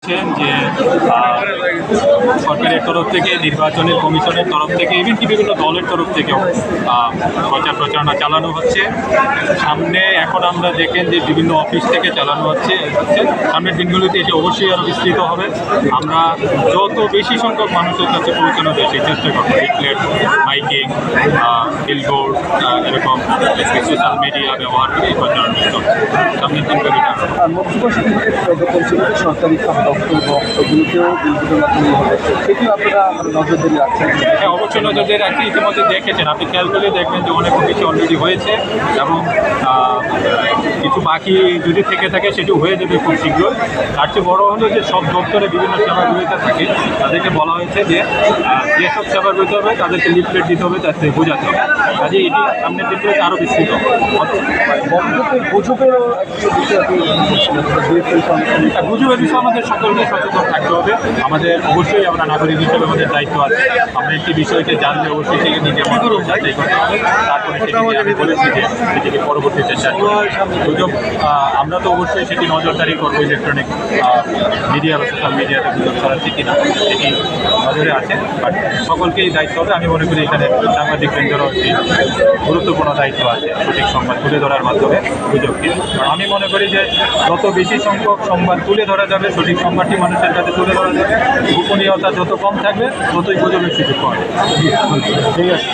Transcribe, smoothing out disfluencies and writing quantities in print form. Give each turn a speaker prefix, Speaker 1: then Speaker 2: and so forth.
Speaker 1: দেখছেন যে সরকারের তরফ থেকে, নির্বাচনের কমিশনের তরফ থেকে, ইভেন কি বিভিন্ন দলের তরফ থেকেও প্রচার প্রচারণা চালানো হচ্ছে। সামনে এখন আমরা দেখেন যে বিভিন্ন অফিস থেকে চালানো হচ্ছে। সামনের দিনগুলিতে এটি অবশ্যই আরও বিস্তৃত হবে। আমরা যত বেশি সংখ্যক মানুষের কাছে পৌঁছানো যায় সেই চেষ্টা করবো। লিফলেট, মাইকিং, বিলবোর্ড, এরকম সোশ্যাল মিডিয়া ব্যবহার করে এই প্রচারণা চলছে। সামনের দিনগুলিতে
Speaker 2: সরকারি সব দপ্তর বক্তব্যগুলোতেও বিলবোর্ডের মাধ্যমে হবে, সেটিও আপনারা নজরদারি রাখছেন?
Speaker 1: হ্যাঁ, অবশ্যই নজরদারি রাখছি। ইতিমধ্যে দেখেছেন, আপনি খেয়াল করলে দেখবেন যে অনেক কিছু অলরেডি হয়েছে এবং কিছু বাকি যদি থেকে থাকে সেটি হয়ে যাবে খুব শীঘ্রই। তার চেয়ে বড় হলো যে সব দপ্তরে বিভিন্ন সেবাগুলিতে থাকে, তাদেরকে বলা হয়েছে যে যেসব সেবাগুলিতে হবে তাদেরকে লিফলেট দিতে হবে, তাতে বোঝাতে হবে। কাজে এটি সামনের দিনগুলোতে আরও বিস্তৃত হবে।
Speaker 2: গুজবেরও
Speaker 1: গুজবের বিষয়ে আমাদের সকলকে সচেতন থাকতে হবে। আমাদের অবশ্যই আমরা নাগরিক হিসেবে আমাদের দায়িত্ব আছে। আমরা একটি বিষয়কে জানলে অবশ্যই থেকে নিজের মতো যাচাই করতে হবে। তারপরে সেটিকে আমি বলেছি যে সেটিকে পরবর্তীতে গুজব আমরা তো অবশ্যই সেটি নজরদারি করবো। ইলেকট্রনিক মিডিয়া বা সোশ্যাল মিডিয়াতে গুজব ছড়াচ্ছে কিনা সেটি নজরে আছে। বাট সকলকেই দায়িত্ব হবে। আমি মনে করি এখানে সাংবাদিক কেন্দ্রেরও একটি গুরুত্বপূর্ণ দায়িত্ব আছে সঠিক সংবাদ তুলে ধরার মাধ্যমে গুজবকে। কারণ আমি মনে করি যে যত বেশি সংখ্যক সংবাদ তুলে ধরা যাবে, সঠিক সংবাদটি মানুষের কাছে তুলে ধরা যাবে, গোপনীয়তা যত কম থাকবে ততই গুজবের সুযোগ পাওয়া যাবে।
Speaker 2: ঠিক আছে।